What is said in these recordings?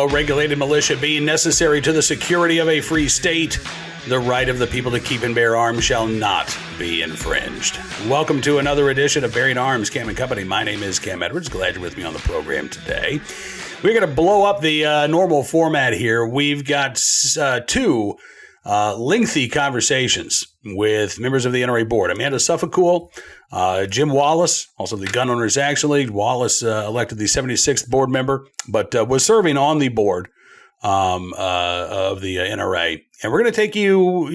well-regulated militia being necessary to the security of a free state, the right of the people to keep and bear arms shall not be infringed. Welcome to another edition of Bearing Arms, Cam and Company. My name is Cam Edwards. Glad you're with me on the program today. We're going to blow up the normal format here. We've got two lengthy conversations with members of the NRA board. Amanda Suffecool, Jim Wallace, also the Gun Owners Action League. Wallace elected the 76th board member, but was serving on the board of the NRA. And we're going to take you,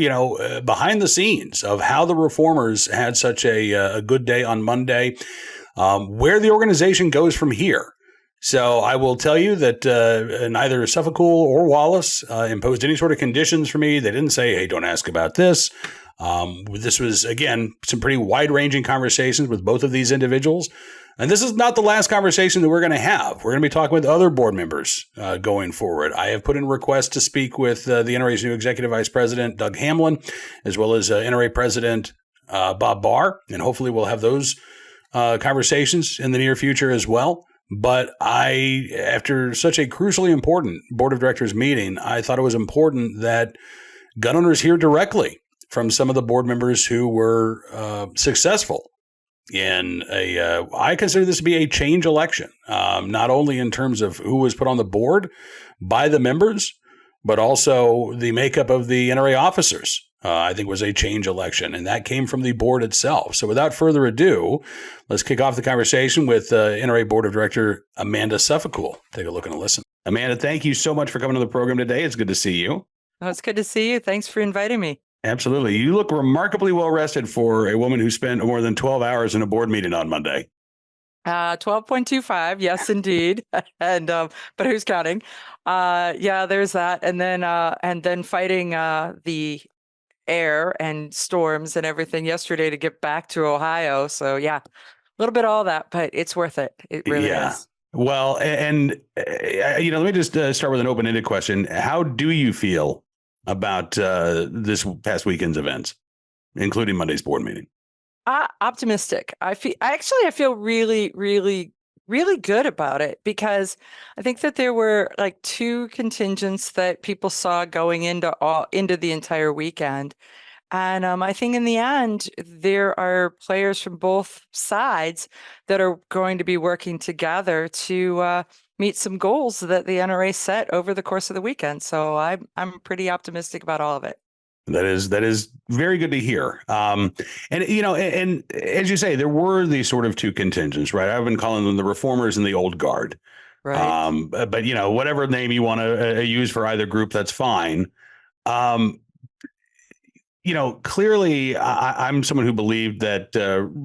behind the scenes of how the reformers had such a good day on Monday, where the organization goes from here. So I will tell you that neither Suffecool or Wallace imposed any sort of conditions for me. They didn't say, hey, don't ask about this. This was, again, some pretty wide-ranging conversations with both of these individuals. And this is not the last conversation that we're going to have. We're going to be talking with other board members going forward. I have put in a request to speak with the NRA's new Executive Vice President, Doug Hamlin, as well as NRA President Bob Barr. And hopefully we'll have those conversations in the near future as well. But after such a crucially important board of directors meeting, I thought it was important that gun owners hear directly from some of the board members who were successful in I consider this to be a change election, not only in terms of who was put on the board by the members, but also the makeup of the NRA officers. I think was a change election, and that came from the board itself. So without further ado, let's kick off the conversation with NRA Board of Director Amanda Suffecool. Take a look and a listen. Amanda, thank you so much for coming to the program today. It's good to see you. Oh, it's good to see you. Thanks for inviting me. Absolutely. You look remarkably well rested for a woman who spent more than 12 hours in a board meeting on Monday. 12.25. Yes, indeed. And but who's counting? Yeah, there's that. And then fighting the air and storms and everything yesterday to get back to Ohio. So yeah, a little bit of all that, but it's worth it. It really is. Well, and let me just start with an open-ended question. How do you feel about this past weekend's events, including Monday's board meeting? Optimistic. I feel really, really, really good about it, because I think that there were like two contingents that people saw going into the entire weekend. And I think in the end, there are players from both sides that are going to be working together to meet some goals that the NRA set over the course of the weekend. So I'm pretty optimistic about all of it. That is very good to hear. And as you say, there were these sort of two contingents, right? I've been calling them the reformers and the old guard. Right. But whatever name you want to use for either group, that's fine. Clearly I'm someone who believed that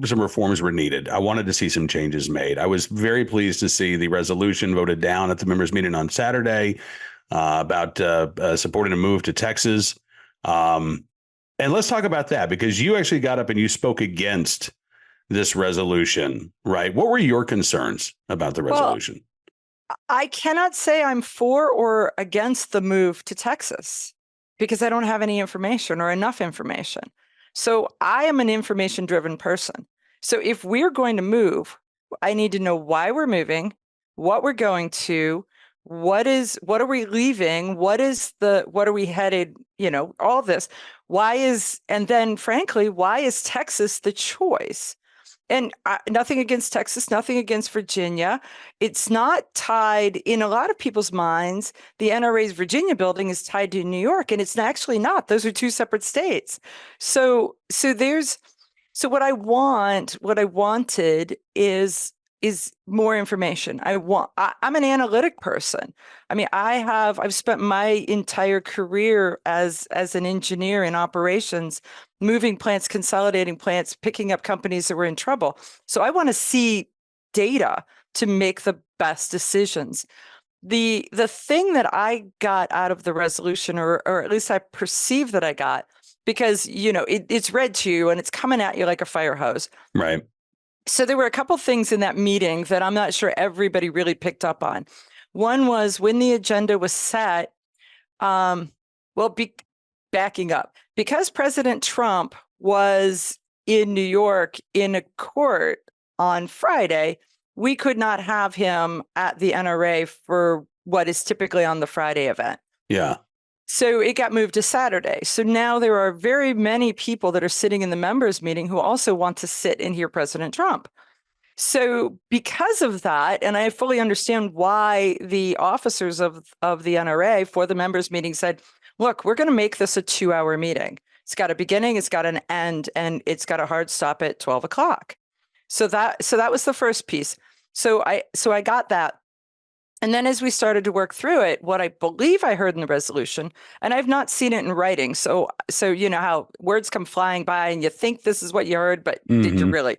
some reforms were needed. I wanted to see some changes made. I was very pleased to see the resolution voted down at the members' meeting on Saturday about supporting a move to Texas. And let's talk about that, because you actually got up and you spoke against this resolution, right? What were your concerns about the resolution? Well, I cannot say I'm for or against the move to Texas, because I don't have any information or enough information. So I am an information-driven person. So if we're going to move, I need to know why we're moving, what we're going to, what are we leaving? What are we headed? All of this. And then frankly, why is Texas the choice? And nothing against Texas, nothing against Virginia. It's not tied in a lot of people's minds. The NRA's Virginia building is tied to New York, and it's actually not. Those are two separate states. So what I wanted is more information. I'm an analytic person. I mean, I've spent my entire career as an engineer in operations, moving plants, consolidating plants, picking up companies that were in trouble. So I want to see data to make the best decisions. The thing that I got out of the resolution, or at least I perceive that I got, because it's read to you and it's coming at you like a fire hose. Right. So there were a couple things in that meeting that I'm not sure everybody really picked up on. One was when the agenda was set, backing up, because President Trump was in New York in a court on Friday, we could not have him at the NRA for what is typically on the Friday event. Yeah. So it got moved to Saturday. So now there are very many people that are sitting in the members meeting who also want to sit and hear President Trump. So because of that, and I fully understand why the officers of the NRA for the members meeting said, look, we're going to make this a 2-hour meeting. It's got a beginning, it's got an end, and it's got a hard stop at 12 o'clock. So that was the first piece. So I got that. And then as we started to work through it, what I believe I heard in the resolution, and I've not seen it in writing. So you know how words come flying by and you think this is what you heard, but did you really?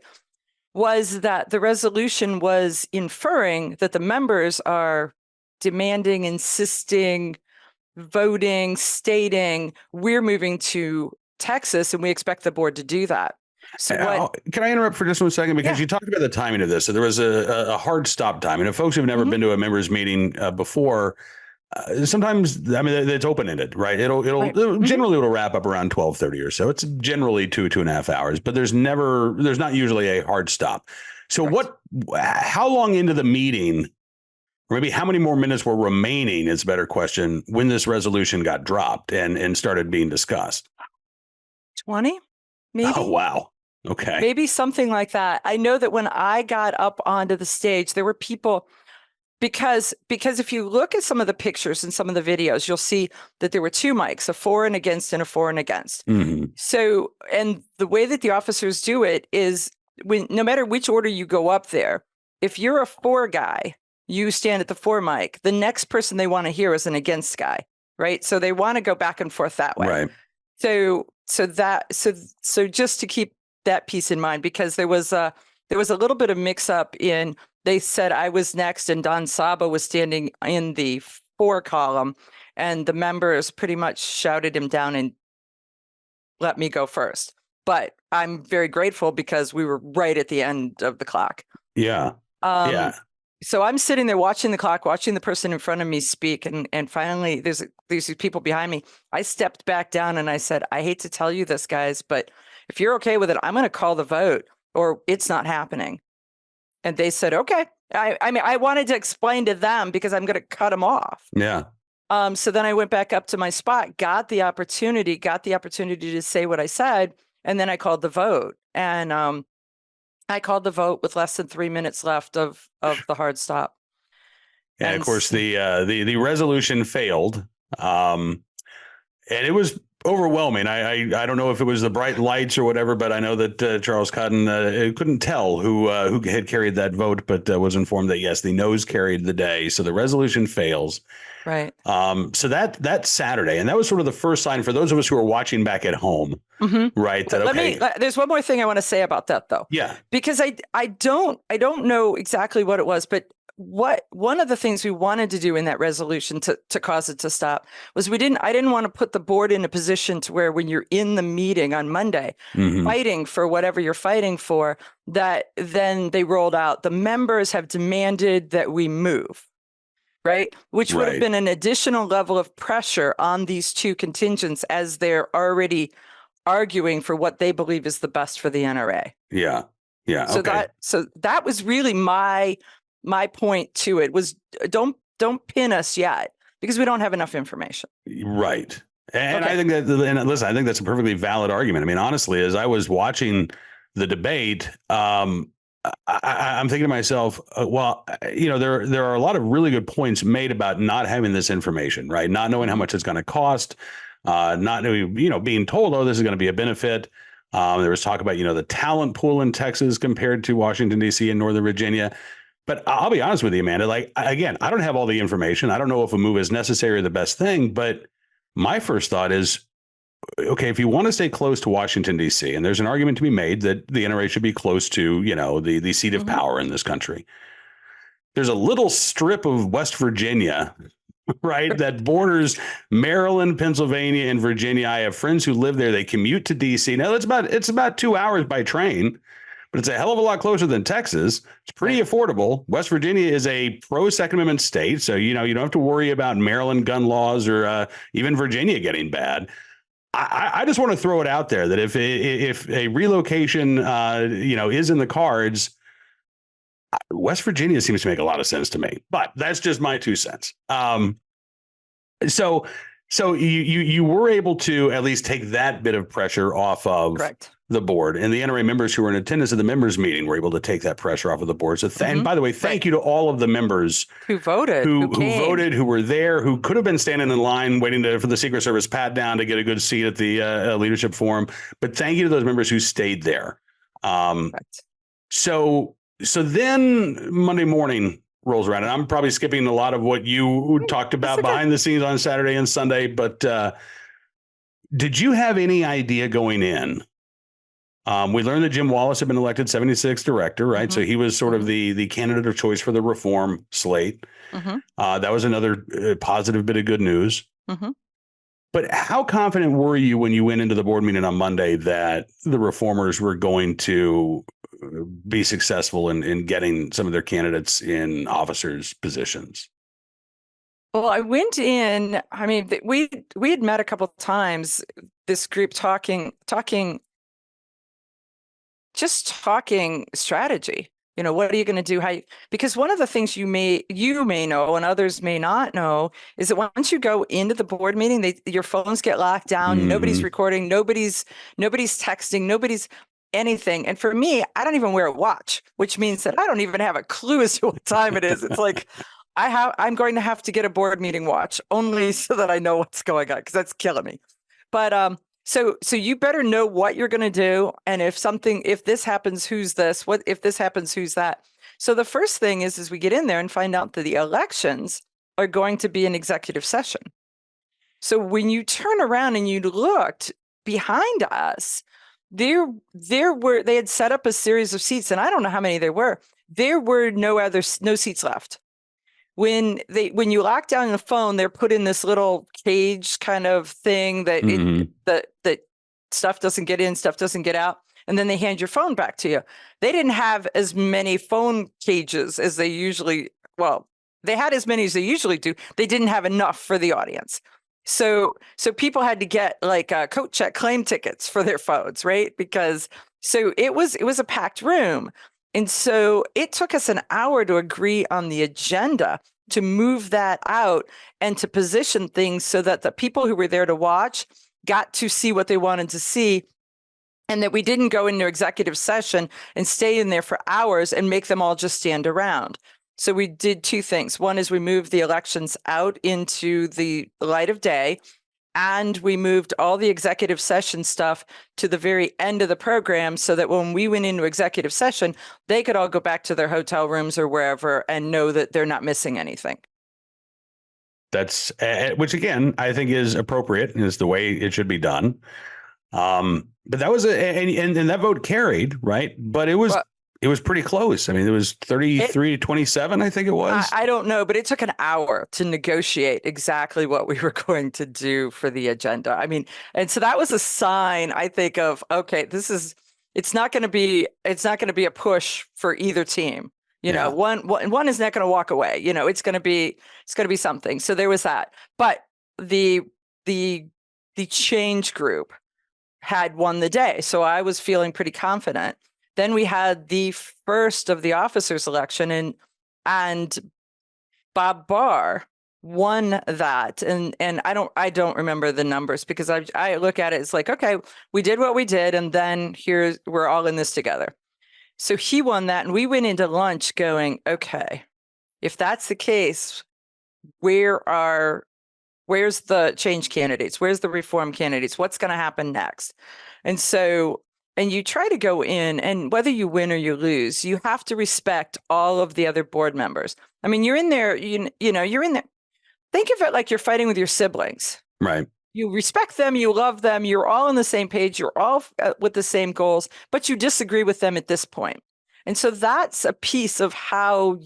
Was that the resolution was inferring that the members are demanding, insisting, voting, stating, we're moving to Texas and we expect the board to do that. So can I interrupt for just 1 second? Because you talked about the timing of this. So there was a hard stop time. And if folks have never been to a members meeting before, sometimes, I mean, it's open-ended, right? It'll generally it'll wrap up around 12:30 or so. It's generally 2.5 hours, but there's not usually a hard stop. So how long into the meeting, or maybe how many more minutes were remaining is a better question, when this resolution got dropped and started being discussed? 20, maybe. Oh, wow. Okay. Maybe something like that. I know that when I got up onto the stage, there were people, because if you look at some of the pictures and some of the videos, you'll see that there were 2 mics, a for and against and a for and against. So, and the way that the officers do it is no matter which order you go up there, if you're a for guy, you stand at the for mic. The next person they want to hear is an against guy, right? So they want to go back and forth that way. Right. So just to keep that piece in mind, because there was a little bit of mix up in, they said I was next and Don Saba was standing in the for column, and the members pretty much shouted him down and let me go first. But I'm very grateful because we were right at the end of the clock. Yeah. So I'm sitting there watching the clock, watching the person in front of me speak, and finally there's these people behind me. I stepped back down and I said, I hate to tell you this, guys, but if you're okay with it, I'm going to call the vote or it's not happening. And they said, okay. I mean, I wanted to explain to them because I'm going to cut them off. Yeah. So then I went back up to my spot, got the opportunity to say what I said, and then I called the vote. And I called the vote with less than 3 minutes left of the hard stop. And of course, the resolution failed, and it was overwhelming. I don't know if it was the bright lights or whatever, but I know that Charles Cotton couldn't tell who had carried that vote, but was informed that yes, the noes carried the day. So the resolution fails. Right. So that Saturday, and that was sort of the first sign for those of us who are watching back at home, right? That there's one more thing I want to say about that though. Yeah. Because I don't know exactly what it was, but one of the things we wanted to do in that resolution to cause it to stop was I didn't want to put the board in a position to where when you're in the meeting on Monday fighting for whatever you're fighting for, that then they rolled out, the members have demanded that we move, right? Which would have been an additional level of pressure on these 2 contingents as they're already arguing for what they believe is the best for the NRA. Yeah. Yeah. So that was really my point to it, was don't pin us yet because we don't have enough information. Right. And I think listen, I think that's a perfectly valid argument. I mean, honestly, as I was watching the debate, I'm thinking to myself, well, there are a lot of really good points made about not having this information, right? Not knowing how much it's going to cost, not knowing, being told, oh, this is going to be a benefit. There was talk about, the talent pool in Texas compared to Washington, D.C. and Northern Virginia. But I'll be honest with you, Amanda, again, I don't have all the information. I don't know if a move is necessary or the best thing, but my first thought is, okay, if you want to stay close to Washington, D.C., and there's an argument to be made that the NRA should be close to, the seat of power in this country. There's a little strip of West Virginia, right, that borders Maryland, Pennsylvania, and Virginia. I have friends who live there. They commute to D.C. Now, it's about 2 hours by train, but it's a hell of a lot closer than Texas. It's pretty affordable. West Virginia is a pro-Second Amendment state, so you don't have to worry about Maryland gun laws or even Virginia getting bad. I just want to throw it out there that if a relocation is in the cards, West Virginia seems to make a lot of sense to me, but that's just my 2 cents. So you were able to at least take that bit of pressure off of Correct. the board, and the NRA members who were in attendance at the members meeting were able to take that pressure off of the board. So, and by the way, thank you to all of the members who voted, who came. voted, who were there, who could have been standing in line waiting for the Secret Service pat down to get a good seat at the leadership forum. But thank you to those members who stayed there. So then Monday morning rolls around, and I'm probably skipping a lot of what you talked about behind the scenes on Saturday and Sunday. But did you have any idea going in? We learned that Jim Wallace had been elected 76th director, right? So he was sort of the candidate of choice for the reform slate. That was another positive bit of good news. But how confident were you when you went into the board meeting on Monday that the reformers were going to be successful in getting some of their candidates in officers' positions? Well, I went in, I mean, we had met a couple of times, this group talking strategy. You know, what are you going to do? Because one of the things you may know and others may not know is that once you go into the board meeting, your phones get locked down. Nobody's recording. Nobody's texting. Nobody's anything. And for me, I don't even wear a watch, which means that I don't even have a clue as to what time it is. It's like I'm going to have to get a board meeting watch only so that I know what's going on, because that's killing me. But so you better know what you're going to do. And if this happens, who's this? What if this happens, who's that? So the first thing is we get in there and find out that the elections are going to be an executive session. So when you turn around and you looked behind us, they had set up a series of seats, and I don't know how many there were. There were no seats left. When you lock down the phone, they're put in this little cage kind of thing that that stuff doesn't get in, stuff doesn't get out, and then they hand your phone back to you. They didn't have as many phone cages as they usually. Well, they had as many as they usually do. They didn't have enough for the audience, so people had to get like coat check claim tickets for their phones, right? Because so it was a packed room. And so it took us an hour to agree on the agenda, to move that out and to position things so that the people who were there to watch got to see what they wanted to see, and that we didn't go into executive session and stay in there for hours and make them all just stand around. So we did two things. One is we moved the elections out into the light of day, and we moved all the executive session stuff to the very end of the program so that when we went into executive session, they could all go back to their hotel rooms or wherever and know that they're not missing anything. That's which, again, I think is appropriate and is the way it should be done. But that was and that vote carried, right? But it was pretty close. I mean, it was 33 to 27, I think it was. I don't know, but it took an hour to negotiate exactly what we were going to do for the agenda. I mean, and so that was a sign, I think, of, okay, it's not going to be a push for either team. You know, one is not going to walk away. You know, it's going to be something. So there was that. But the change group had won the day. So I was feeling pretty confident. Then we had the first of the officers election, and Bob Barr won that. And I don't remember the numbers, because I look at it as like, okay, we did what we did, and then we're all in this together. So he won that, and we went into lunch going, okay, if that's the case, where's the change candidates? Where's the reform candidates? What's going to happen next? And you try to go in, and whether you win or you lose, you have to respect all of the other board members. I mean, you're in there, you know, you're in there. Think of it like you're fighting with your siblings. Right. You respect them, you love them, you're all on the same page, you're all with the same goals, but you disagree with them at this point. And so that's a piece of how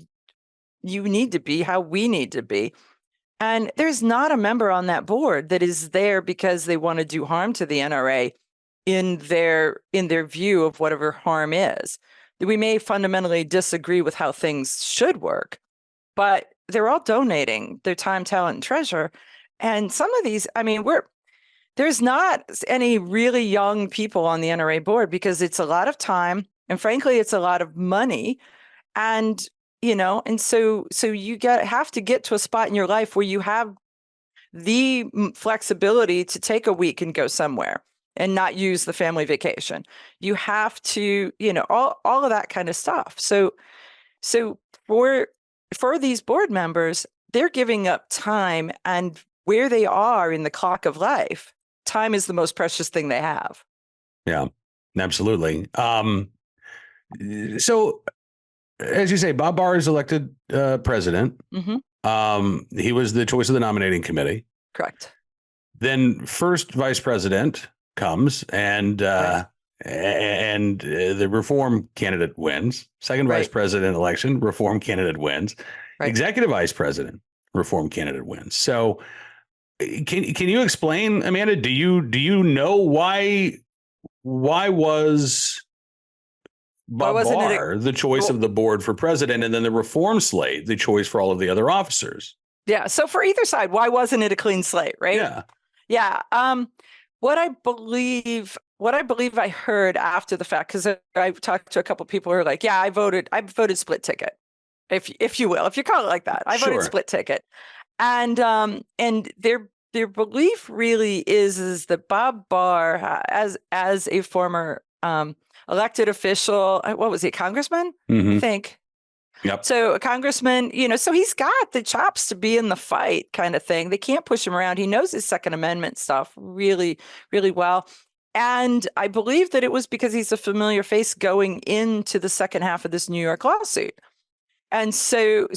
you need to be, how we need to be. And there's not a member on that board that is there because they want to do harm to the NRA in their view of whatever harm is. We may fundamentally disagree with how things should work, but they're all donating their time, talent, and treasure. And some of these, I mean, there's not any really young people on the NRA board, because it's a lot of time, and frankly, it's a lot of money. And, and so you have to get to a spot in your life where you have the flexibility to take a week and go somewhere and not use the family vacation. You have to, all of that kind of stuff. So for these board members, they're giving up time, and where they are in the clock of life, time is the most precious thing they have. Yeah, absolutely. So as you say, Bob Barr is elected president. He was the choice of the nominating committee. Correct. Then first vice president comes, and Right. The reform candidate wins. Second vice Right. president election, reform candidate wins. Right. Executive vice president, reform candidate wins. So can you explain, Amanda, do you know why was Bob Barr the choice of the board for president, and then the reform slate the choice for all of the other officers? Yeah. So for either side, why wasn't it a clean slate, right? Yeah. Yeah. What I believe I heard after the fact, because I talked to a couple of people who are like, yeah, I voted split ticket, if you will, if you call it like that. I voted split ticket. And their belief really is that Bob Barr, as a former elected official, what was he, congressman? I think. Yep. So a congressman, so he's got the chops to be in the fight kind of thing. They can't push him around. He knows his Second Amendment stuff really, really well. And I believe that it was because he's a familiar face going into the second half of this New York lawsuit. And so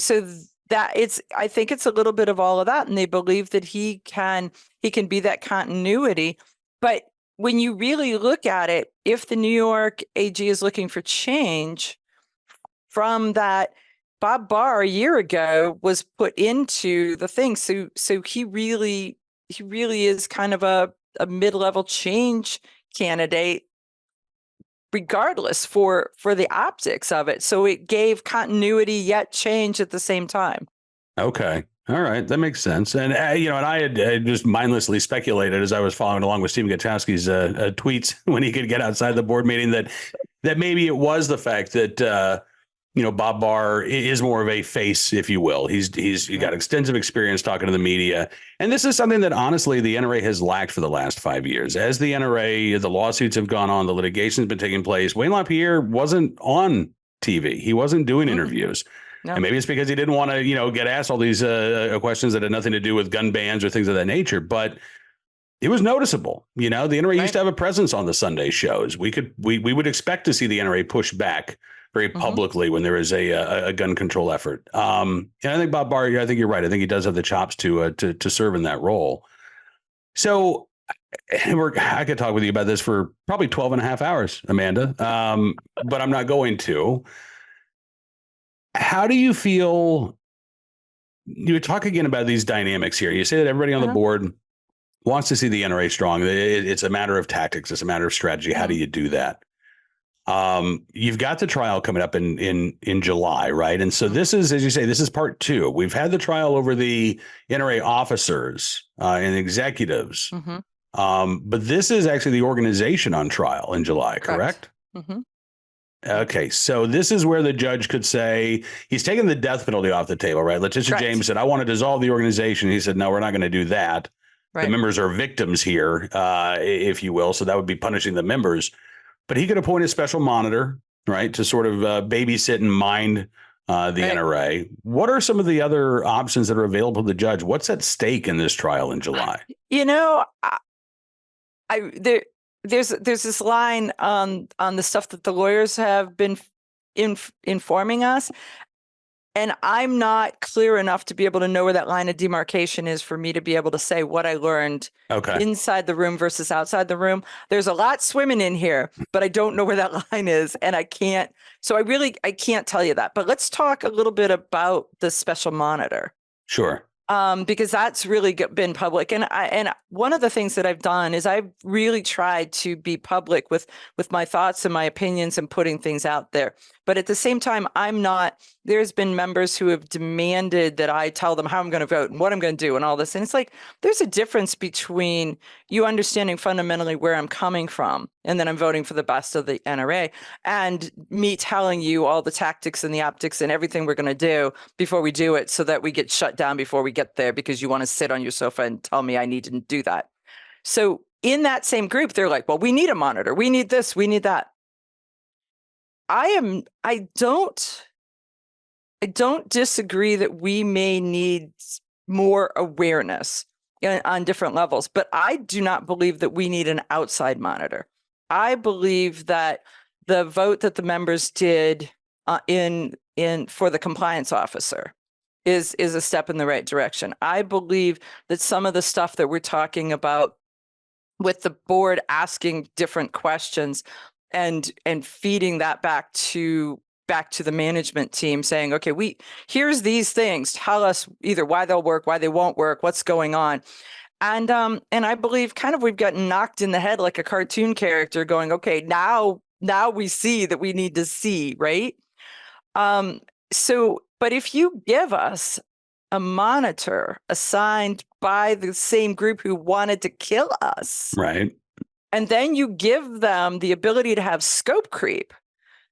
that I think it's a little bit of all of that. And they believe that he can be that continuity. But when you really look at it, if the New York AG is looking for change from that, Bob Barr a year ago was put into the thing. So he really is kind of a mid-level change candidate, regardless for the optics of it. So it gave continuity yet change at the same time. Okay. All right. That makes sense. And, and I had just mindlessly speculated as I was following along with Stephen Gutowski's tweets when he could get outside the board meeting that maybe it was the fact that, Bob Barr is more of a face, if you will. He's got extensive experience talking to the media. And this is something that, honestly, the NRA has lacked for the last 5 years. As the NRA, the lawsuits have gone on, the litigation's been taking place. Wayne LaPierre wasn't on TV. He wasn't doing interviews. No. And maybe it's because he didn't want to, get asked all these questions that had nothing to do with gun bans or things of that nature. But it was noticeable. The NRA used to have a presence on the Sunday shows. We would expect to see the NRA push back very publicly when there is a gun control effort. And I think Bob Barr, I think you're right. I think he does have the chops to serve in that role. So I could talk with you about this for probably 12 and a half hours, Amanda, but I'm not going to. How do you feel? You talk again about these dynamics here. You say that everybody on the board wants to see the NRA strong. It's a matter of tactics. It's a matter of strategy. How do you do that? You've got the trial coming up in July, right? And so this is, as you say, this is part two. We've had the trial over the NRA officers and executives, but this is actually the organization on trial in July, correct? Okay, so this is where the judge could say he's taking the death penalty off the table, right? Letitia James said, "I want to dissolve the organization." He said, "No, we're not going to do that. Right. The members are victims here, if you will. So that would be punishing the members." But he could appoint a special monitor, right, to sort of babysit and mind the NRA. What are some of the other options that are available to the judge? What's at stake in this trial in July? There's this line on the stuff that the lawyers have been informing us, and I'm not clear enough to be able to know where that line of demarcation is for me to be able to say what I learned inside the room versus outside the room. There's a lot swimming in here, but I don't know where that line is, and I can't tell you that. But let's talk a little bit about the special monitor. Sure. Because that's really been public. And one of the things that I've done is I've really tried to be public with my thoughts and my opinions and putting things out there. But at the same time, there's been members who have demanded that I tell them how I'm going to vote and what I'm going to do and all this. And it's like, there's a difference between you understanding fundamentally where I'm coming from, and then I'm voting for the best of the NRA, and me telling you all the tactics and the optics and everything we're going to do before we do it, so that we get shut down before we get there because you want to sit on your sofa and tell me I need to do that. So in that same group, they're like, well, we need a monitor. We need this. We need that. I don't disagree that we may need more awareness on different levels, but I do not believe that we need an outside monitor. I believe that the vote that the members did in for the compliance officer is a step in the right direction. I believe that some of the stuff that we're talking about with the board asking different questions and feeding that back to the management team, saying, okay, here's these things, tell us either why they'll work, why they won't work, what's going on. And I believe kind of we've gotten knocked in the head like a cartoon character going, okay, now we see that we need to see, right? But if you give us a monitor assigned by the same group who wanted to kill us, right, and then you give them the ability to have scope creep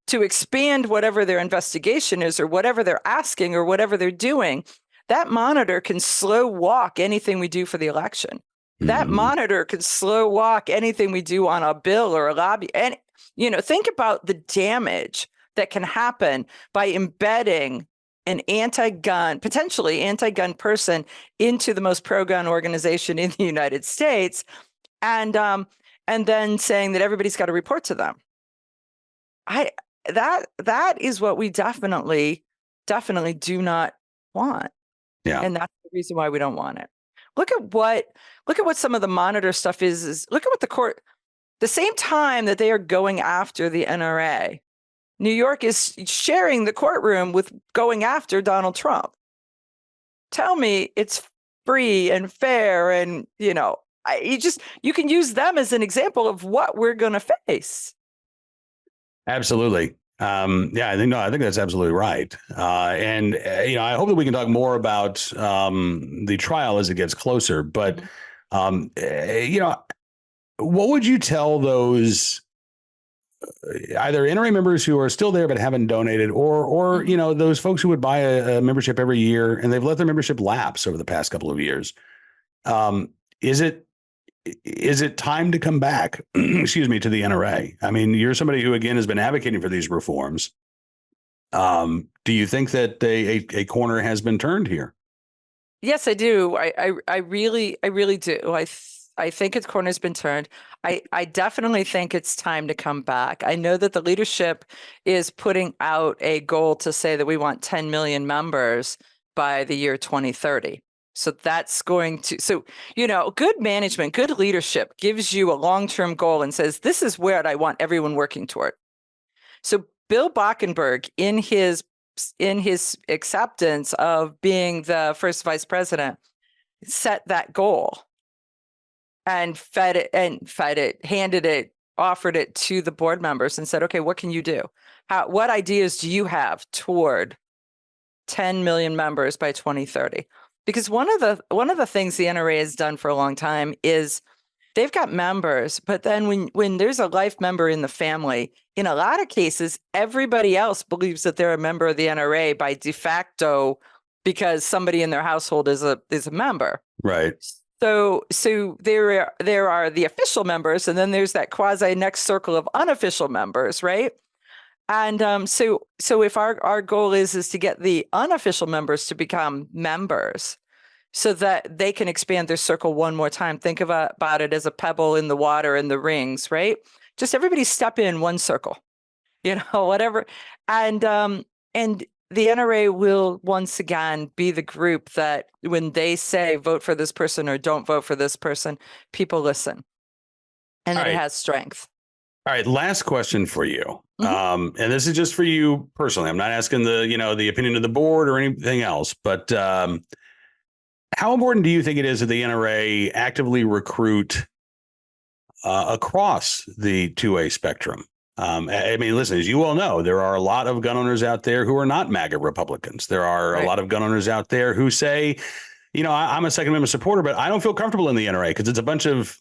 to expand whatever their investigation is or whatever they're asking or whatever they're doing, that monitor can slow walk anything we do for the election. That monitor can slow walk anything we do on a bill or a lobby. And, think about the damage that can happen by embedding an potentially anti-gun person into the most pro-gun organization in the United States, and then saying that everybody's got to report to them. That is what we definitely do not want. Yeah. And that's the reason why we don't want it. Look at what some of the monitor stuff is look at what the court, the same time that they are going after the NRA, New York is sharing the courtroom with going after Donald Trump. Tell me it's free and fair, and you can use them as an example of what we're going to face. Absolutely. I think that's absolutely right. I hope that we can talk more about the trial as it gets closer. But what would you tell those either NRA members who are still there but haven't donated, or those folks who would buy a membership every year and they've let their membership lapse over the past couple of years? Is it time to come back, excuse me, to the NRA? I mean, you're somebody who, again, has been advocating for these reforms. Do you think that a corner has been turned here? Yes, I do. I really do. I think its corner's been turned. I definitely think it's time to come back. I know that the leadership is putting out a goal to say that we want 10 million members by the year 2030. So that's going to, good management, good leadership gives you a long-term goal and says, this is where I want everyone working toward. So Bill Bockenberg, in his acceptance of being the first vice president, set that goal and handed it, offered it to the board members and said, okay, what can you do? What ideas do you have toward 10 million members by 2030? Because one of the things the NRA has done for a long time is they've got members, but then when there's a life member in the family, in a lot of cases, everybody else believes that they're a member of the NRA by de facto because somebody in their household is a member. Right. So there are the official members, and then there's that quasi next circle of unofficial members, right? And so if our goal is to get the unofficial members to become members so that they can expand their circle one more time, think about it as a pebble in the water in the rings, right? Just everybody step in one circle, whatever. And the NRA will once again be the group that when they say vote for this person or don't vote for this person, people listen. And it has strength. All right, last question for you. And this is just for you personally. I'm not asking the opinion of the board or anything else, but how important do you think it is that the NRA actively recruit across the 2A spectrum? I mean, listen, as you all know, there are a lot of gun owners out there who are not MAGA Republicans. There are a lot of gun owners out there who say, I'm a Second Amendment supporter, but I don't feel comfortable in the NRA because it's a bunch of,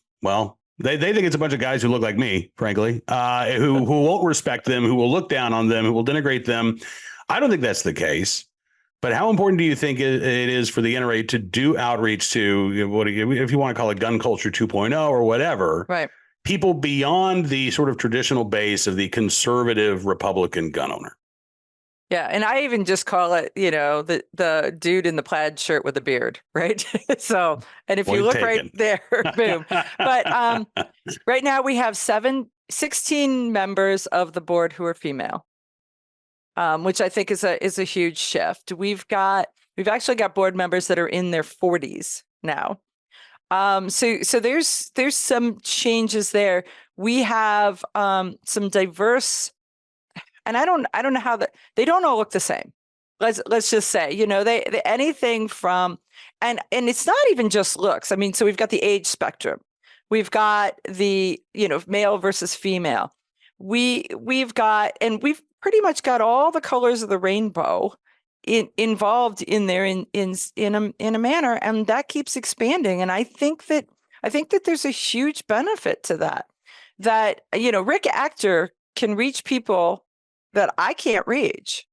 they think it's a bunch of guys who look like me, frankly, who won't respect them, who will look down on them, who will denigrate them. I don't think that's the case. But how important do you think it is for the NRA to do outreach to, what if you want to call it gun culture 2.0 or whatever, right? People beyond the sort of traditional base of the conservative Republican gun owner? Yeah, and I even just call it, the dude in the plaid shirt with a beard, right? So, and if you look right there, boom. But right now we have 16 members of the board who are female, which I think is a huge shift. We've actually got board members that are in their 40s now. So there's some changes there. We have some diverse. And I don't know how they don't all look the same. Let's just say, they anything from, and it's not even just looks. I mean, so we've got the age spectrum, we've got the, male versus female. We've pretty much got all the colors of the rainbow involved in there in a manner, and that keeps expanding. And I think that there's a huge benefit to that. Rick Actor can reach people that I can't reach,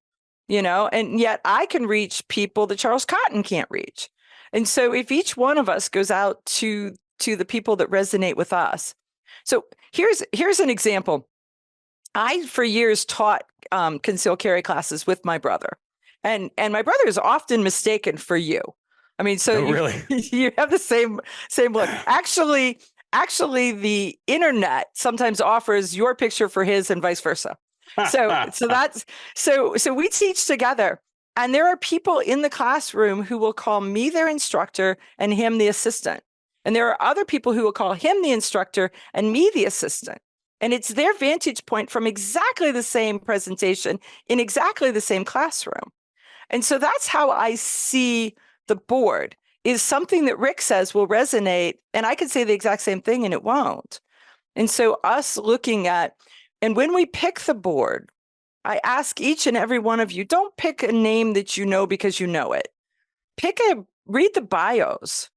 and yet I can reach people that Charles Cotton can't reach. And so if each one of us goes out to the people that resonate with us. So here's an example. I, for years, taught concealed carry classes with my brother, and my brother is often mistaken for you. I mean, so really? You have the same look. Actually, the internet sometimes offers your picture for his and vice versa. So we teach together, and there are people in the classroom who will call me their instructor and him the assistant. And there are other people who will call him the instructor and me the assistant. And it's their vantage point from exactly the same presentation in exactly the same classroom. And so that's how I see the board, is something that Rick says will resonate, and I could say the exact same thing and it won't. And so us looking at, and when we pick the board, I ask each and every one of you, don't pick a name that you know because you know it. Read the bios.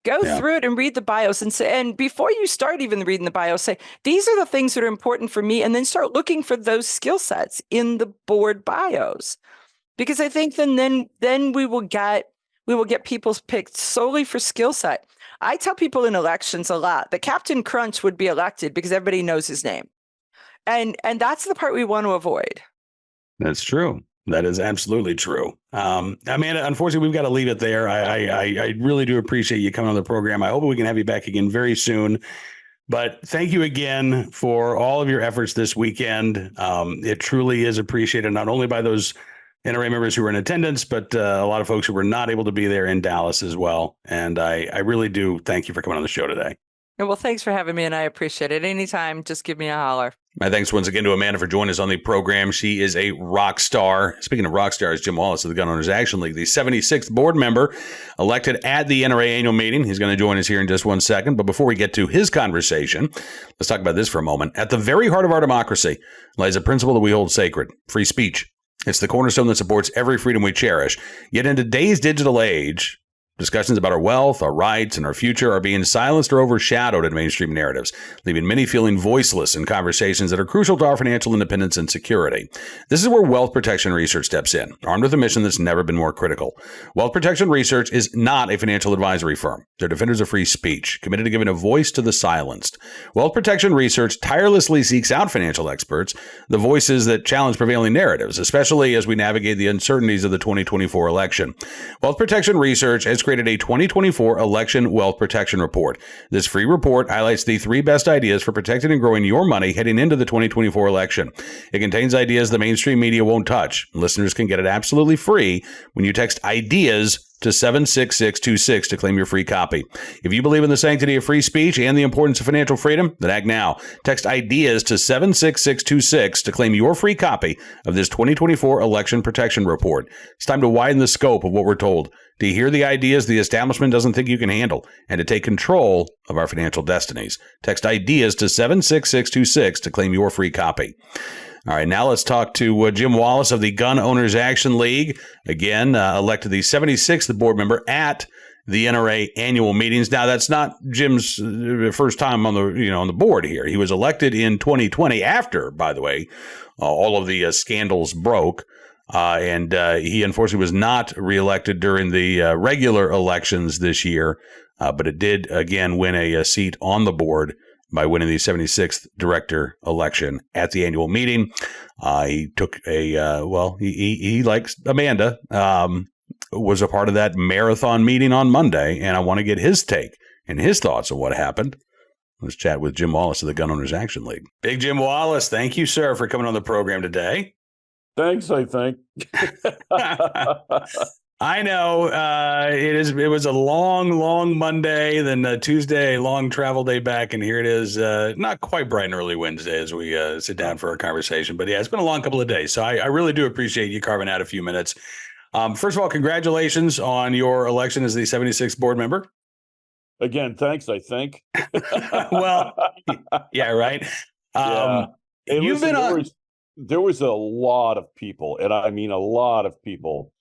Go through it and read the bios and say, and before you start even reading the bios, say, these are the things that are important for me, and then start looking for those skill sets in the board bios. Because I think then we will get people's picked solely for skill set. I tell people in elections a lot that Captain Crunch would be elected because everybody knows his name. And that's the part we want to avoid. That's true. That is absolutely true. Amanda, unfortunately, we've got to leave it there. I really do appreciate you coming on the program. I hope we can have you back again very soon. But thank you again for all of your efforts this weekend. It truly is appreciated, not only by those NRA members who were in attendance, but a lot of folks who were not able to be there in Dallas as well. And I really do thank you for coming on the show today. Well, thanks for having me, and I appreciate it. Anytime, just give me a holler. My thanks once again to Amanda for joining us on the program. She is a rock star. Speaking of rock stars, Jim Wallace of the Gun Owners Action League, the 76th board member elected at the NRA annual meeting. He's going to join us here in just 1 second. But before we get to his conversation, let's talk about this for a moment. At the very heart of our democracy lies a principle that we hold sacred: free speech. It's the cornerstone that supports every freedom we cherish. Yet in today's digital age, discussions about our wealth, our rights, and our future are being silenced or overshadowed in mainstream narratives, leaving many feeling voiceless in conversations that are crucial to our financial independence and security. This is where Wealth Protection Research steps in, armed with a mission that's never been more critical. Wealth Protection Research is not a financial advisory firm. They're defenders of free speech, committed to giving a voice to the silenced. Wealth Protection Research tirelessly seeks out financial experts, the voices that challenge prevailing narratives, especially as we navigate the uncertainties of the 2024 election. Wealth Protection Research has created a 2024 Election Wealth Protection Report. This free report highlights the 3 best ideas for protecting and growing your money heading into the 2024 election. It contains ideas the mainstream media won't touch. Listeners can get it absolutely free when you text IDEAS to 76626 to claim your free copy. If you believe in the sanctity of free speech and the importance of financial freedom, then act now. Text IDEAS to 76626 to claim your free copy of this 2024 Election Protection Report. It's time to widen the scope of what we're told, to hear the ideas the establishment doesn't think you can handle, and to take control of our financial destinies. Text IDEAS to 76626 to claim your free copy. All right, now let's talk to Jim Wallace of the Gun Owners Action League. Again, elected the 76th board member at the NRA annual meetings. Now, that's not Jim's first time on the board here. He was elected in 2020 after, by the way, all of the scandals broke. And he unfortunately was not reelected during the regular elections this year, but it did again win a seat on the board by winning the 76th director election at the annual meeting. He took he likes Amanda, was a part of that marathon meeting on Monday, and I want to get his take and his thoughts on what happened. Let's chat with Jim Wallace of the Gun Owners Action League. Big Jim Wallace, thank you, sir, for coming on the program today. Thanks, I think. I know it was a long Monday, then Tuesday, a long travel day back, and here it is, not quite bright and early Wednesday as we sit down for our conversation. But yeah, it's been a long couple of days, so I really do appreciate you carving out a few minutes. First of all, congratulations on your election as the 76th board member. Again, thanks, I think. Well, yeah, right. Yeah. Hey, You've listen, been on. There was a lot of people, and I mean a lot of people,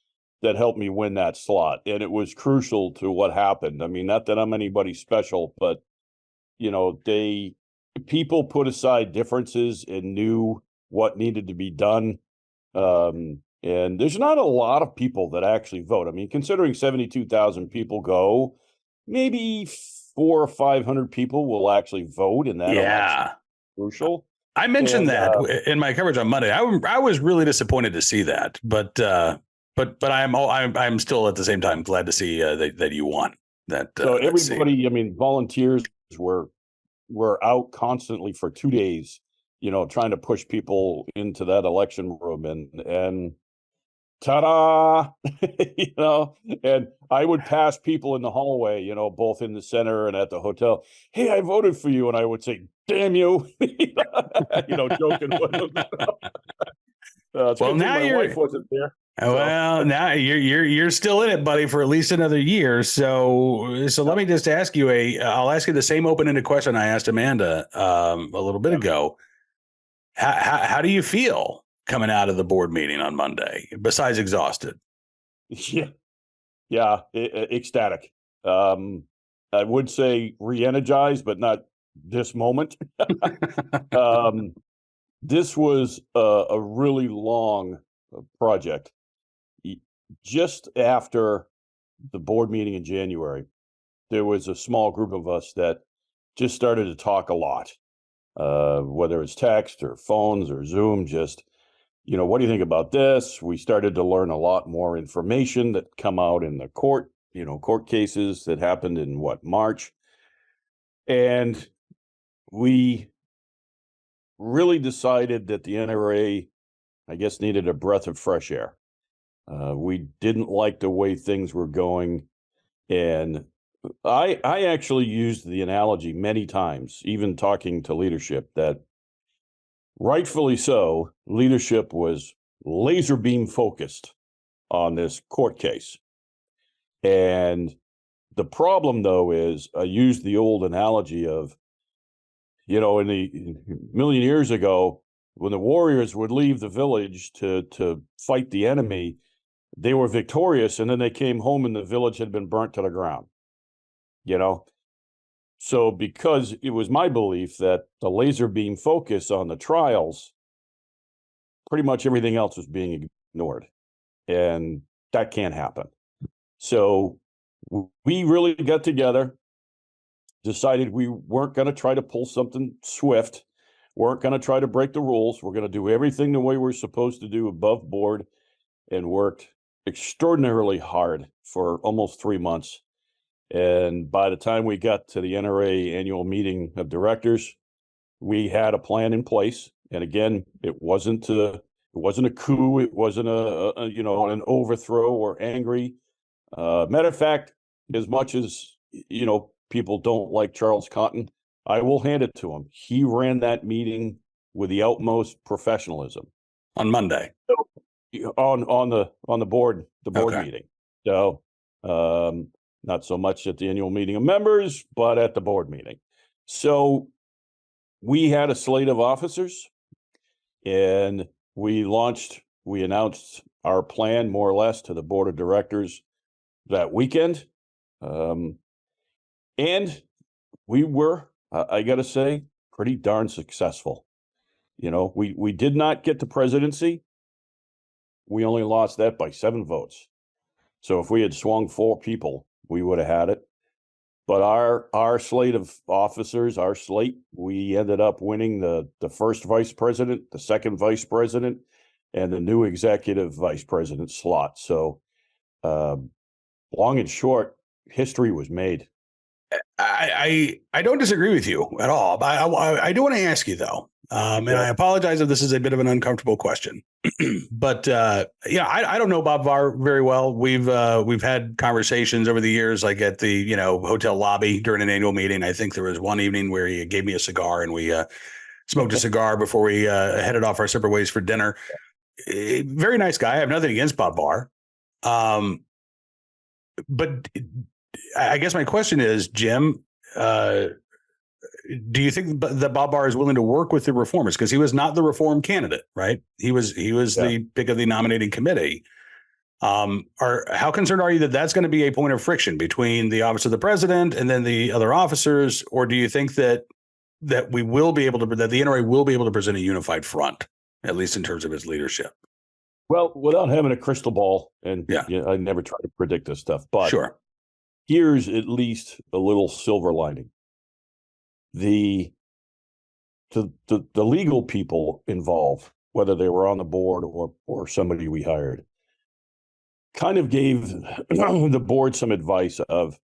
that helped me win that slot. And it was crucial to what happened. I mean, not that I'm anybody special, but, people put aside differences and knew what needed to be done. And there's not a lot of people that actually vote. I mean, considering 72,000 people go, maybe 400 or 500 people will actually vote in that election. Crucial. I mentioned that in my coverage on Monday. I was really disappointed to see that, but I'm still at the same time glad to see that you won that. So everybody, I mean, volunteers were out constantly for 2 days, trying to push people into that election room, and ta-da, and I would pass people in the hallway, both in the center and at the hotel. Hey, I voted for you, and I would say, "Damn you," joking with them. Well, now my wife wasn't there. Well, now you're still in it, buddy, for at least another year. So let me just ask you I'll ask you the same open-ended question I asked Amanda a little bit ago. How do you feel coming out of the board meeting on Monday, besides exhausted? Yeah, ecstatic. I would say re-energized, but not this moment. This was a really long project. Just after the board meeting in January, there was a small group of us that just started to talk a lot, whether it's text or phones or Zoom, just, what do you think about this? We started to learn a lot more information that come out in the court cases that happened in March. And we really decided that the NRA, I guess, needed a breath of fresh air. We didn't like the way things were going. And I actually used the analogy many times, even talking to leadership, that rightfully so, leadership was laser beam focused on this court case. And the problem, though, is I used the old analogy of, in the million years ago, when the warriors would leave the village to fight the enemy, they were victorious, and then they came home and the village had been burnt to the ground. So because it was my belief that the laser beam focus on the trials, pretty much everything else was being ignored, and that can't happen. So we really got together, decided we weren't going to try to pull something swift, weren't going to try to break the rules. We're going to do everything the way we're supposed to do above board, and worked extraordinarily hard for almost 3 months. And by the time we got to the NRA annual meeting of directors, we had a plan in place. And again, it wasn't a coup. It wasn't an overthrow or angry. Matter of fact, as much as, people don't like Charles Cotton, I will hand it to him. He ran that meeting with the utmost professionalism On Monday. on the board Okay. meeting. So, not so much at the annual meeting of members, but at the board meeting. So we had a slate of officers, and we announced our plan more or less to the board of directors that weekend. And we were, I got to say, pretty darn successful. We did not get the presidency. We only lost that by 7 votes. So if we had swung 4 people, we would have had it. But our slate of officers, we ended up winning the first vice president, the second vice president, and the new executive vice president slot. So long and short, history was made. I don't disagree with you at all. I do want to ask you though, and I apologize if this is a bit of an uncomfortable question, but I don't know Bob Varr very well. We've had conversations over the years, like at the hotel lobby during an annual meeting. I think there was one evening where he gave me a cigar and we smoked a cigar before we headed off our separate ways for dinner. Very nice guy. I have nothing against Bob Varr, but I guess my question is, Jim, do you think that Bob Barr is willing to work with the reformers? Because he was not the reform candidate, right? He was the pick of the nominating committee. How concerned are you that that's going to be a point of friction between the office of the president and then the other officers? Or do you think that we will be able to, that the NRA will be able to present a unified front, at least in terms of its leadership? Well, without having a crystal ball, and I never try to predict this stuff, but sure. Here's at least a little silver lining. The legal people involved, whether they were on the board or somebody we hired, kind of gave the board some advice of,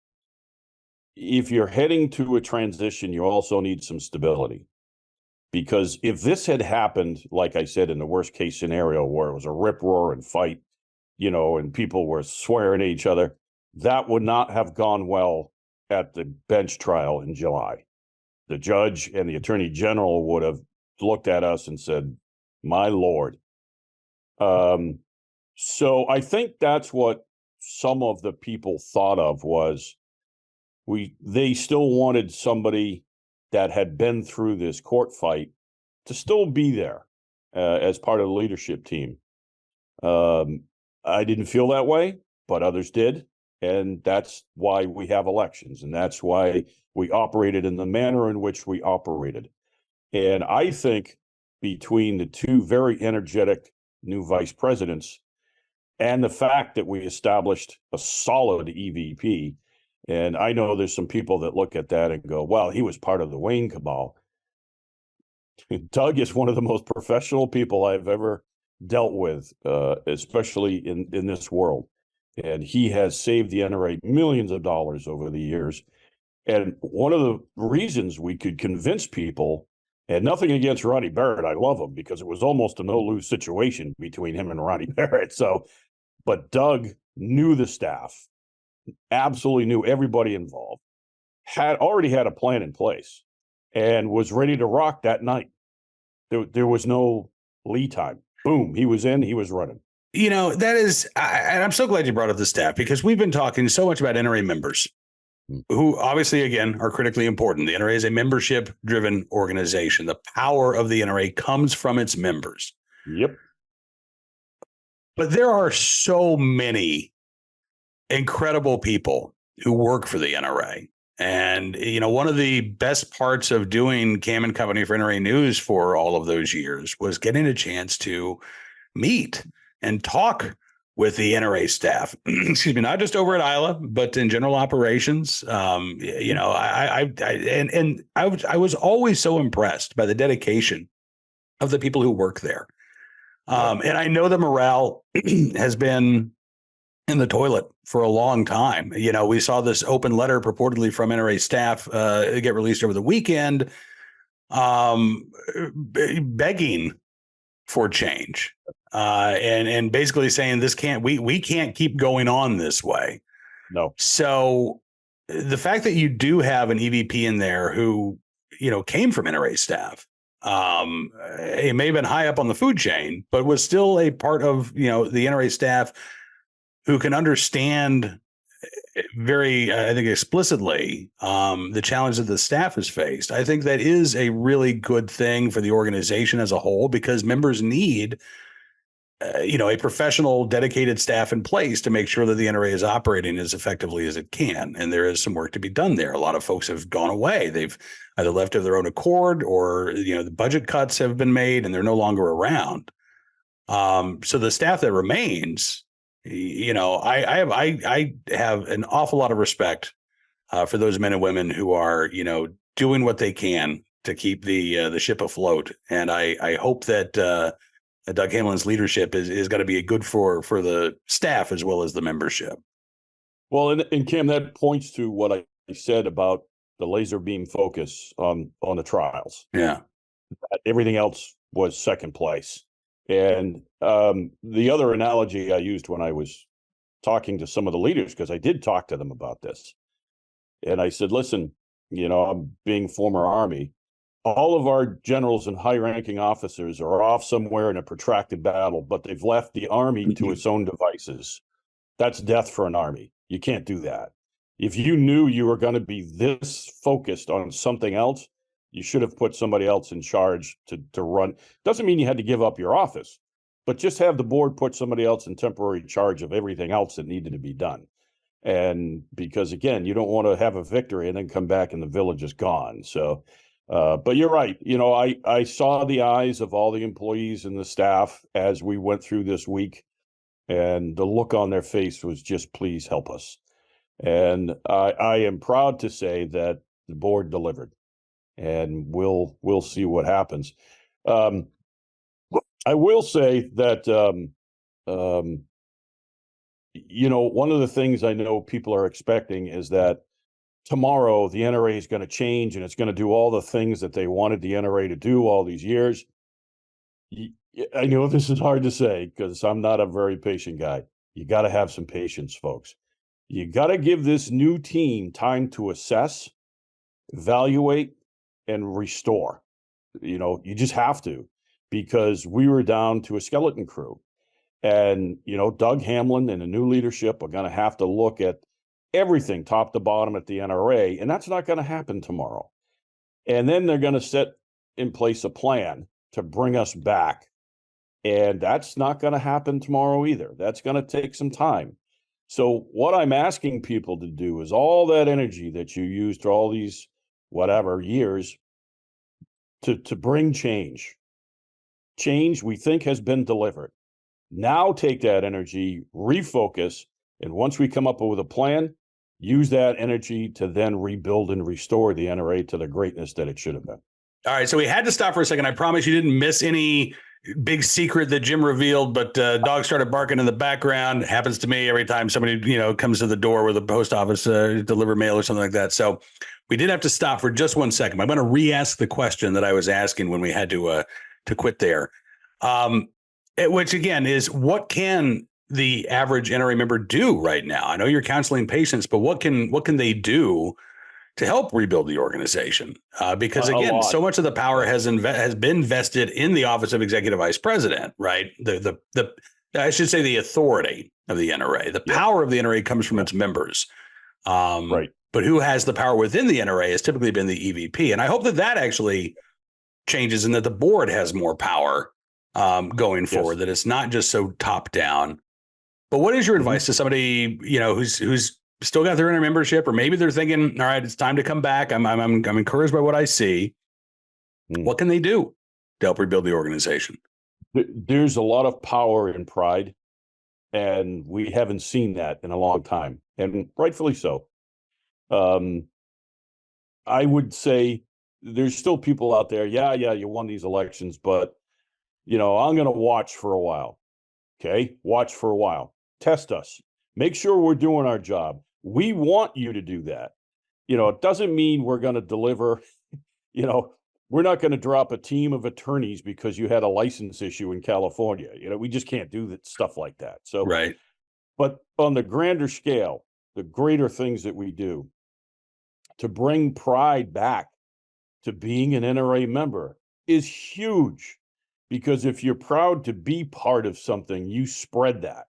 if you're heading to a transition, you also need some stability. Because if this had happened, like I said, in the worst case scenario where it was a rip roar and fight, and people were swearing at each other, that would not have gone well at the bench trial in July. The judge and the attorney general would have looked at us and said, my Lord. So I think that's what some of the people thought of was they still wanted somebody that had been through this court fight to still be there as part of the leadership team. I didn't feel that way, but others did. And that's why we have elections. And that's why we operated in the manner in which we operated. And I think between the 2 very energetic new vice presidents and the fact that we established a solid EVP, and I know there's some people that look at that and go, well, he was part of the Wayne cabal. Doug is one of the most professional people I've ever dealt with, especially in this world. And he has saved the NRA millions of dollars over the years. And one of the reasons we could convince people, and nothing against Ronnie Barrett, I love him because it was almost a no-lose situation between him and Ronnie Barrett. But Doug knew the staff, absolutely knew everybody involved, already had a plan in place, and was ready to rock that night. There was no lead time. Boom, he was in, he was running. That is, and I'm so glad you brought up the staff, because we've been talking so much about NRA members who obviously, again, are critically important. The NRA is a membership-driven organization. The power of the NRA comes from its members. Yep. But there are so many incredible people who work for the NRA. And, one of the best parts of doing Cam and Company for NRA News for all of those years was getting a chance to meet and talk with the NRA staff, excuse me, not just over at Isla, but in general operations. I was always so impressed by the dedication of the people who work there. And I know the morale has been in the toilet for a long time. We saw this open letter purportedly from NRA staff get released over the weekend, begging for change. And basically saying we can't keep going on this way. No. So the fact that you do have an EVP in there who, came from NRA staff, it may have been high up on the food chain, but was still a part of, the NRA staff who can understand very, I think, explicitly the challenge that the staff has faced. I think that is a really good thing for the organization as a whole, because members need a professional, dedicated staff in place to make sure that the NRA is operating as effectively as it can. And there is some work to be done there. A lot of folks have gone away. They've either left of their own accord, or, the budget cuts have been made and they're no longer around. So the staff that remains, I have an awful lot of respect for those men and women who are, doing what they can to keep the ship afloat. And I hope that Doug Hamlin's leadership is going to be good for the staff as well as the membership. Well, and Cam, that points to what I said about the laser beam focus on the trials. Yeah. Everything else was second place. And the other analogy I used when I was talking to some of the leaders, because I did talk to them about this, and I said, listen, I'm being former Army. All of our generals and high-ranking officers are off somewhere in a protracted battle, but they've left the Army to its own devices. That's death for an Army. You can't do that. If you knew you were going to be this focused on something else, you should have put somebody else in charge to run. Doesn't mean you had to give up your office, but just have the board put somebody else in temporary charge of everything else that needed to be done. And because, again, you don't want to have a victory and then come back and the village is gone. So, but you're right. I saw the eyes of all the employees and the staff as we went through this week, and the look on their face was just, please help us. And I am proud to say that the board delivered, and we'll see what happens. I will say that, one of the things I know people are expecting is that tomorrow the NRA is going to change and it's going to do all the things that they wanted the NRA to do all these years. I know this is hard to say because I'm not a very patient guy. You got to have some patience, folks. You got to give this new team time to assess, evaluate, and restore. You just have to, because we were down to a skeleton crew. And, Doug Hamlin and the new leadership are going to have to look at everything top to bottom at the NRA, and that's not going to happen tomorrow. And then they're going to set in place a plan to bring us back. And that's not going to happen tomorrow either. That's going to take some time. So what I'm asking people to do is all that energy that you used for all these whatever years to bring change. Change we think has been delivered. Now take that energy, refocus, and once we come up with a plan, use that energy to then rebuild and restore the NRA to the greatness that it should have been. All right, so we had to stop for a second. I promise you didn't miss any big secret that Jim revealed, but dogs started barking in the background. It happens to me every time somebody, comes to the door with a post office deliver mail or something like that. So we did have to stop for just 1 second. I'm going to re-ask the question that I was asking when we had to quit there, which again is, what can the average NRA member do right now? I know you're counseling patients, but what can they do to help rebuild the organization? Because again, so much of the power has been vested in the office of executive vice president, right? The I should say the authority of the NRA. The power of the NRA comes from its members. Right. But who has the power within the NRA has typically been the EVP. And I hope that actually changes and that the board has more power going forward, that it's not just so top down. But what is your advice to somebody, who's still got their inner membership, or maybe they're thinking, all right, it's time to come back. I'm encouraged by what I see. What can they do to help rebuild the organization? There's a lot of power in pride, and we haven't seen that in a long time, and rightfully so. I would say there's still people out there. Yeah, you won these elections, but I'm going to watch for a while. Okay, watch for a while. Test us. Make sure we're doing our job. We want you to do that. It doesn't mean we're going to deliver. We're not going to drop a team of attorneys because you had a license issue in California. We just can't do that stuff like that. So, right. But on the grander scale, the greater things that we do to bring pride back to being an NRA member is huge, because if you're proud to be part of something, you spread that.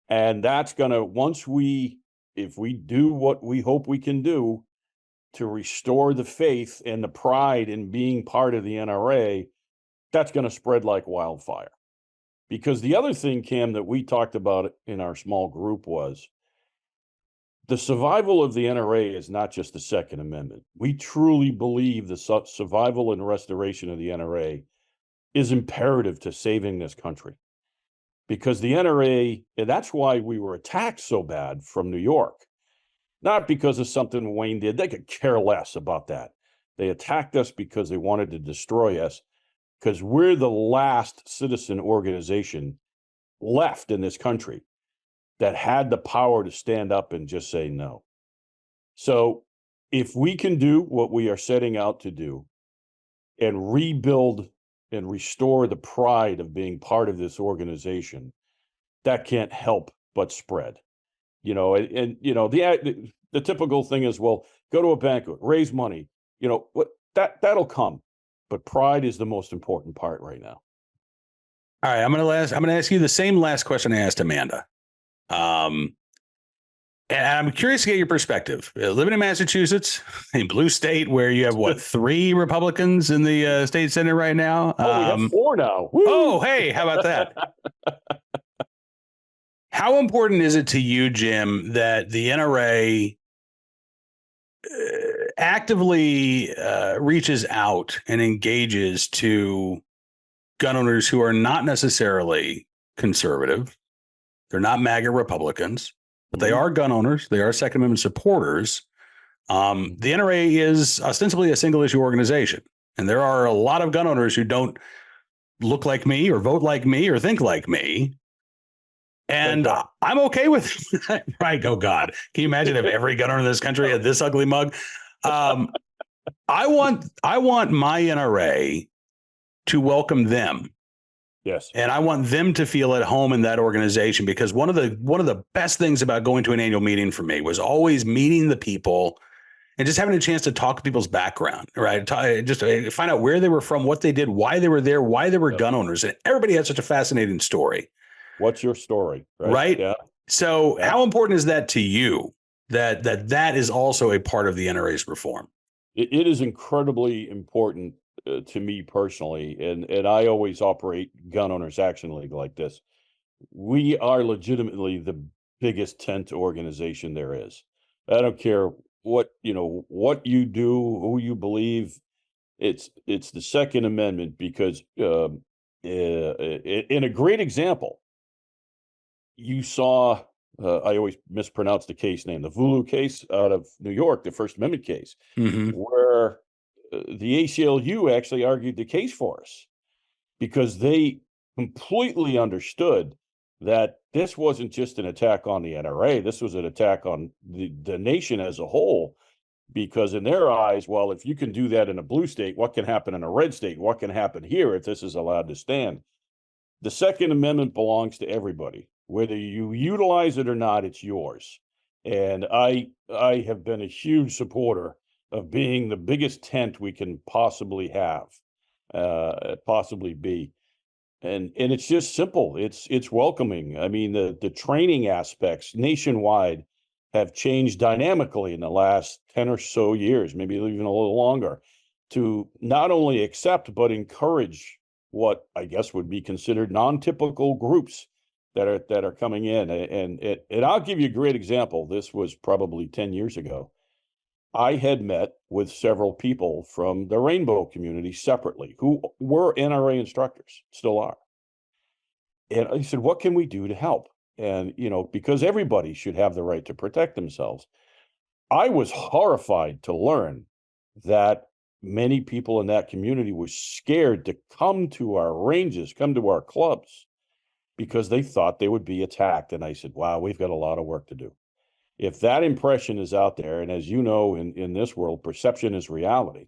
And that's gonna, if we do what we hope we can do to restore the faith and the pride in being part of the NRA, that's gonna spread like wildfire. Because the other thing, Cam, that we talked about in our small group was the survival of the NRA is not just the Second Amendment. We truly believe the survival and restoration of the NRA is imperative to saving this country. Because the NRA, and that's why we were attacked so bad from New York, not because of something Wayne did. They could care less about that. They attacked us because they wanted to destroy us, because we're the last citizen organization left in this country that had the power to stand up and just say no. So if we can do what we are setting out to do and rebuild and restore the pride of being part of this organization, that can't help but spread. The typical thing is, well, go to a banquet, raise money, that'll come. But pride is the most important part right now. All right, I'm gonna ask you the same last question I asked Amanda. And I'm curious to get your perspective. Living in Massachusetts, a blue state where you have what, 3 Republicans in the state senate right now? We have 4 now. Woo! Oh, hey, how about that? How important is it to you, Jim, that the NRA actively reaches out and engages to gun owners who are not necessarily conservative? They're not MAGA Republicans, but they are gun owners. They are Second Amendment supporters. The NRA is ostensibly a single issue organization, and there are a lot of gun owners who don't look like me or vote like me or think like me. And I'm okay with right. Oh God. Can you imagine if every gun owner in this country had this ugly mug? I want my NRA to welcome them. Yes. And I want them to feel at home in that organization, because one of the best things about going to an annual meeting for me was always meeting the people and just having a chance to talk to people's background, right? Just find out where they were from, what they did, why they were there, why they were gun owners. And everybody had such a fascinating story. What's your story? Right? Yeah. So how important is that to you, that is also a part of the NRA's reform? It is incredibly important to me personally. And I always operate Gun Owners Action League like this. We are legitimately the biggest tent organization there is. I don't care what you do, who you believe. It's the Second Amendment, because in a great example, you saw, I always mispronounce the case name, the Vulu case out of New York, the First Amendment case, where the ACLU actually argued the case for us, because they completely understood that this wasn't just an attack on the NRA. This was an attack on the nation as a whole, because in their eyes, well, if you can do that in a blue state, what can happen in a red state? What can happen here if this is allowed to stand? The Second Amendment belongs to everybody. Whether you utilize it or not, it's yours. And I have been a huge supporter of being the biggest tent we can possibly have, possibly be. And it's just simple. It's welcoming. I mean, the training aspects nationwide have changed dynamically in the last 10 or so years, maybe even a little longer, to not only accept but encourage what I guess would be considered non-typical groups that are coming in. And I'll give you a great example. This was probably 10 years ago. I had met with several people from the Rainbow community separately who were NRA instructors, still are. And I said, what can we do to help? And, because everybody should have the right to protect themselves. I was horrified to learn that many people in that community were scared to come to our ranges, come to our clubs, because they thought they would be attacked. And I said, wow, we've got a lot of work to do. If that impression is out there, and as you know, in this world, perception is reality.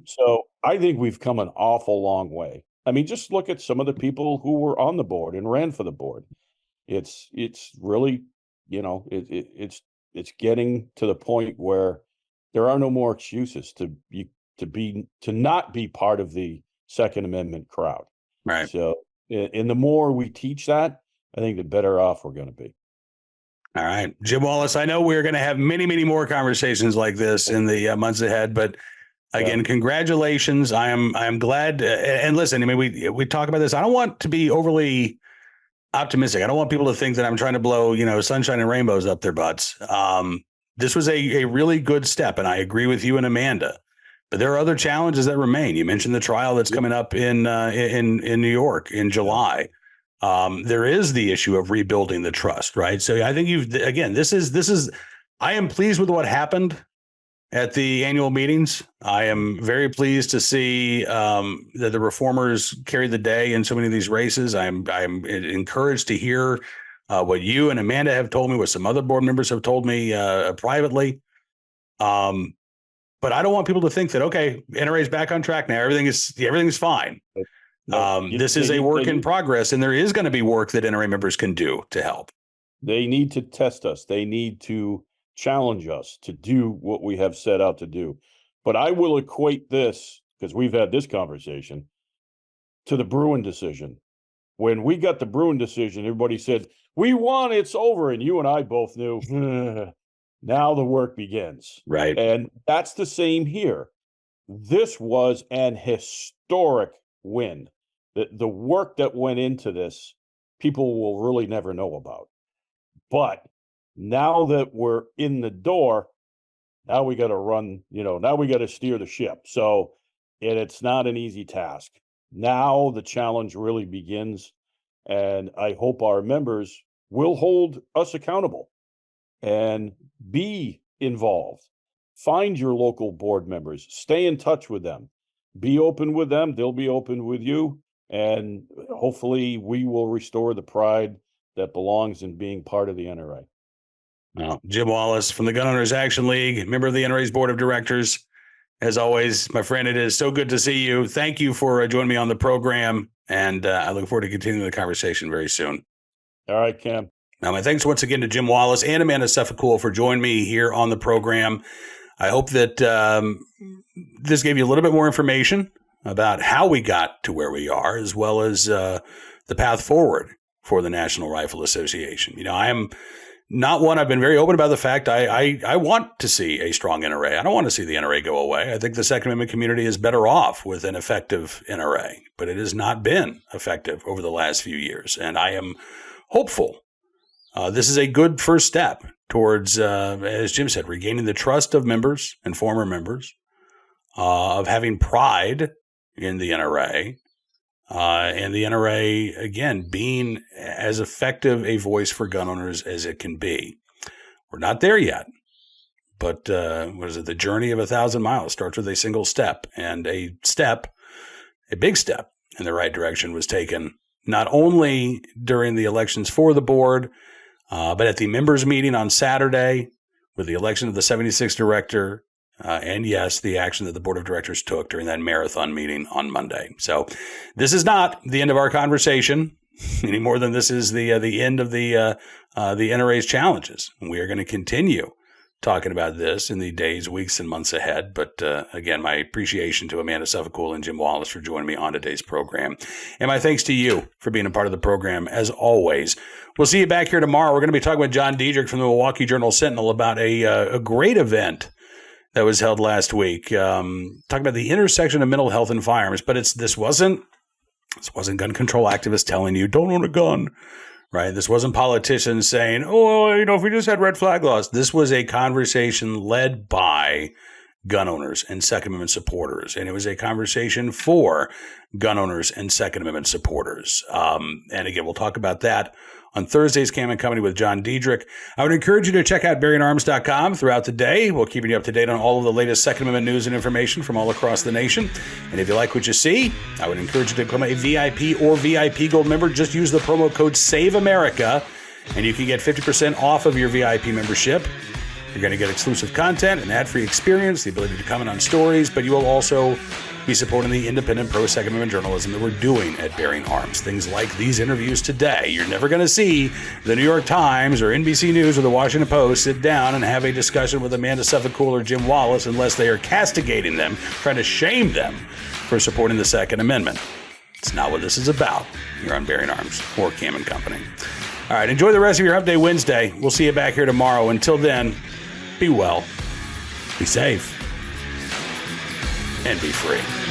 So I think we've come an awful long way. I mean, just look at some of the people who were on the board and ran for the board. It's really, it's it's getting to the point where there are no more excuses to not be part of the Second Amendment crowd. Right. So, and the more we teach that, I think the better off we're going to be. All right, Jim Wallace, I know we're going to have many, many more conversations like this in the months ahead, but again, congratulations. I am glad. And listen, I mean, we talk about this. I don't want to be overly optimistic. I don't want people to think that I'm trying to blow, sunshine and rainbows up their butts. This was a really good step, and I agree with you and Amanda. But there are other challenges that remain. You mentioned the trial that's coming up in New York in July. There is the issue of rebuilding the trust, right? So I think I am pleased with what happened at the annual meetings. I am very pleased to see that the reformers carried the day in so many of these races. I'm encouraged to hear what you and Amanda have told me, what some other board members have told me privately. But I don't want people to think that, okay, NRA is back on track now. Everything's fine. This is a work in progress, and there is going to be work that NRA members can do to help. They need to test us. They need to challenge us to do what we have set out to do. But I will equate this, because we've had this conversation, to the Bruin decision. When we got the Bruin decision, everybody said, we won, it's over. And you and I both knew, now the work begins. Right. And that's the same here. This was an historic win. The work that went into this, people will really never know about. But now that we're in the door, now we got to run, now we got to steer the ship. So, and it's not an easy task. Now the challenge really begins. And I hope our members will hold us accountable and be involved. Find your local board members, stay in touch with them, be open with them. They'll be open with you. And hopefully we will restore the pride that belongs in being part of the NRA. Well, Jim Wallace from the Gun Owners Action League, member of the NRA's board of directors. As always, my friend, it is so good to see you. Thank you for joining me on the program, and I look forward to continuing the conversation very soon. All right, Cam. Now, my thanks once again to Jim Wallace and Amanda Suffecool for joining me here on the program. I hope that this gave you a little bit more information about how we got to where we are, as well as the path forward for the National Rifle Association. I am not one. I've been very open about the fact I want to see a strong NRA. I don't want to see the NRA go away. I think the Second Amendment community is better off with an effective NRA, but it has not been effective over the last few years. And I am hopeful. This is a good first step towards, as Jim said, regaining the trust of members and former members, of having pride in the NRA, and the NRA, again, being as effective a voice for gun owners as it can be. We're not there yet, but the journey of 1,000 miles starts with a single step, and a big step in the right direction was taken not only during the elections for the board, but at the members' meeting on Saturday with the election of the 76th director, and yes, the action that the board of directors took during that marathon meeting on Monday. So this is not the end of our conversation any more than this is the end of the NRA's challenges. And we are going to continue talking about this in the days, weeks, and months ahead. But again, my appreciation to Amanda Suffecool and Jim Wallace for joining me on today's program. And my thanks to you for being a part of the program, as always. We'll see you back here tomorrow. We're going to be talking with John Diedrich from the Milwaukee Journal-Sentinel about a great event that was held last week, talking about the intersection of mental health and firearms. But this wasn't gun control activists telling you, don't own a gun, right? This wasn't politicians saying, if we just had red flag laws. This was a conversation led by gun owners and Second Amendment supporters. And it was a conversation for gun owners and Second Amendment supporters. And again, we'll talk about that on Thursday's Cam and Company with John Diedrich. I would encourage you to check out BerrianArms.com throughout the day. We'll keep you up to date on all of the latest Second Amendment news and information from all across the nation. And if you like what you see, I would encourage you to become a VIP or VIP Gold member. Just use the promo code SAVEAMERICA, and you can get 50% off of your VIP membership. You're going to get exclusive content, an ad-free experience, the ability to comment on stories, but you will also be supporting the independent pro-Second Amendment journalism that we're doing at Bearing Arms. Things like these interviews today. You're never going to see the New York Times or NBC News or the Washington Post sit down and have a discussion with Amanda Suffecool or Jim Wallace unless they are castigating them, trying to shame them for supporting the Second Amendment. It's not what this is about here on Bearing Arms or Cam and Company. All right, enjoy the rest of your Update Wednesday. We'll see you back here tomorrow. Until then, be well, be safe, and be free.